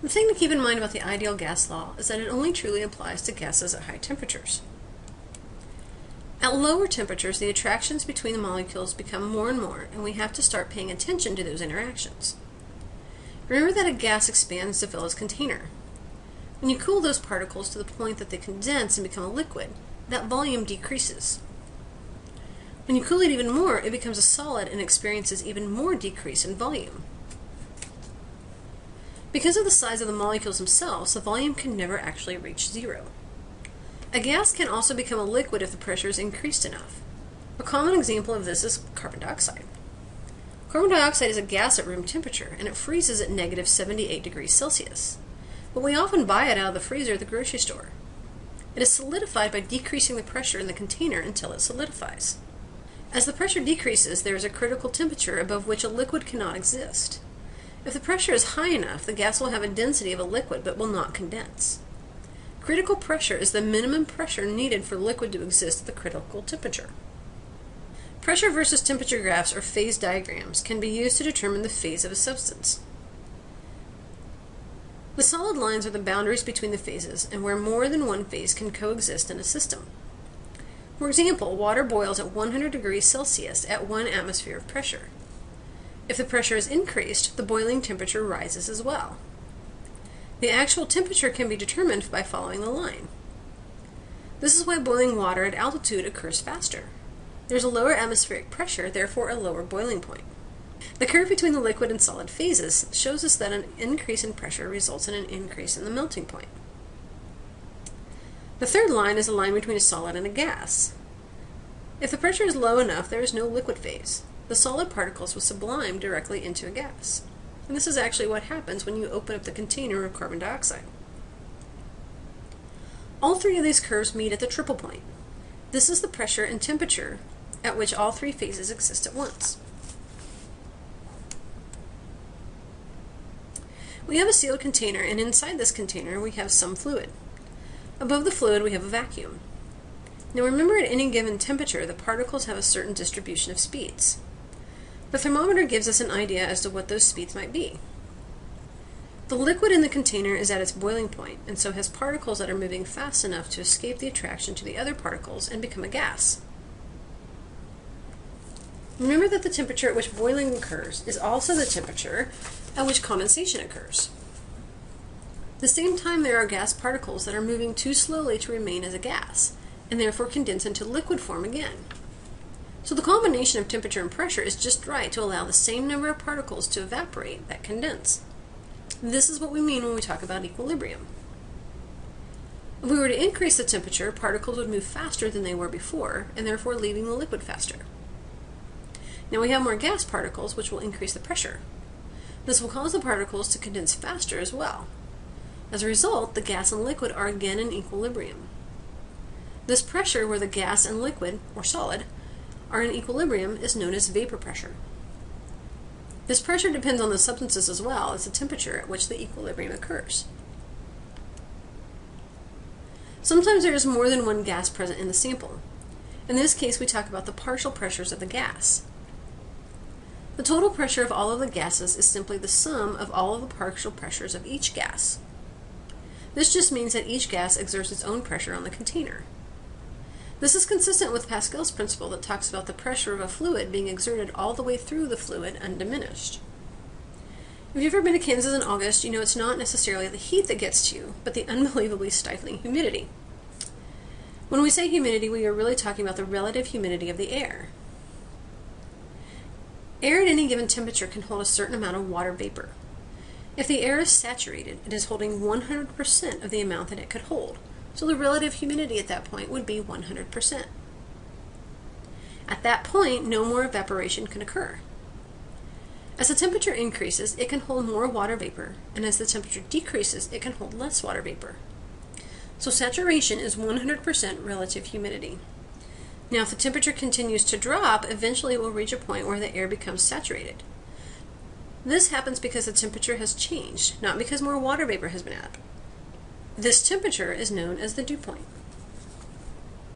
The thing to keep in mind about the ideal gas law is that it only truly applies to gases at high temperatures. At lower temperatures, the attractions between the molecules become more and more, and we have to start paying attention to those interactions. Remember that a gas expands to fill its container. When you cool those particles to the point that they condense and become a liquid, that volume decreases. When you cool it even more, it becomes a solid and experiences even more decrease in volume. Because of the size of the molecules themselves, the volume can never actually reach zero. A gas can also become a liquid if the pressure is increased enough. A common example of this is carbon dioxide. Carbon dioxide is a gas at room temperature, and it freezes at negative 78 degrees Celsius. But we often buy it out of the freezer at the grocery store. It is solidified by decreasing the pressure in the container until it solidifies. As the pressure decreases, there is a critical temperature above which a liquid cannot exist. If the pressure is high enough, the gas will have a density of a liquid but will not condense. Critical pressure is the minimum pressure needed for liquid to exist at the critical temperature. Pressure versus temperature graphs or phase diagrams can be used to determine the phase of a substance. The solid lines are the boundaries between the phases and where more than one phase can coexist in a system. For example, water boils at 100 degrees Celsius at 1 atmosphere of pressure. If the pressure is increased, the boiling temperature rises as well. The actual temperature can be determined by following the line. This is why boiling water at altitude occurs faster. There's a lower atmospheric pressure, therefore a lower boiling point. The curve between the liquid and solid phases shows us that an increase in pressure results in an increase in the melting point. The third line is a line between a solid and a gas. If the pressure is low enough, there is no liquid phase. The solid particles will sublime directly into a gas. And this is actually what happens when you open up the container of carbon dioxide. All three of these curves meet at the triple point. This is the pressure and temperature at which all three phases exist at once. We have a sealed container, and inside this container we have some fluid. Above the fluid we have a vacuum. Now remember, at any given temperature the particles have a certain distribution of speeds. The thermometer gives us an idea as to what those speeds might be. The liquid in the container is at its boiling point, and so has particles that are moving fast enough to escape the attraction to the other particles and become a gas. Remember that the temperature at which boiling occurs is also the temperature at which condensation occurs. At the same time, there are gas particles that are moving too slowly to remain as a gas, and therefore condense into liquid form again. So the combination of temperature and pressure is just right to allow the same number of particles to evaporate that condense. This is what we mean when we talk about equilibrium. If we were to increase the temperature, particles would move faster than they were before, and therefore leaving the liquid faster. Now we have more gas particles, which will increase the pressure. This will cause the particles to condense faster as well. As a result, the gas and liquid are again in equilibrium. This pressure where the gas and liquid, or solid, are in equilibrium is known as vapor pressure. This pressure depends on the substances as well as the temperature at which the equilibrium occurs. Sometimes there is more than one gas present in the sample. In this case, we talk about the partial pressures of the gas. The total pressure of all of the gases is simply the sum of all of the partial pressures of each gas. This just means that each gas exerts its own pressure on the container. This is consistent with Pascal's principle that talks about the pressure of a fluid being exerted all the way through the fluid undiminished. If you've ever been to Kansas in August, you know it's not necessarily the heat that gets to you, but the unbelievably stifling humidity. When we say humidity, we are really talking about the relative humidity of the air. Air at any given temperature can hold a certain amount of water vapor. If the air is saturated, it is holding 100% of the amount that it could hold, so the relative humidity at that point would be 100%. At that point, no more evaporation can occur. As the temperature increases, it can hold more water vapor, and as the temperature decreases, it can hold less water vapor. So saturation is 100% relative humidity. Now, if the temperature continues to drop, eventually it will reach a point where the air becomes saturated. This happens because the temperature has changed, not because more water vapor has been added. This temperature is known as the dew point.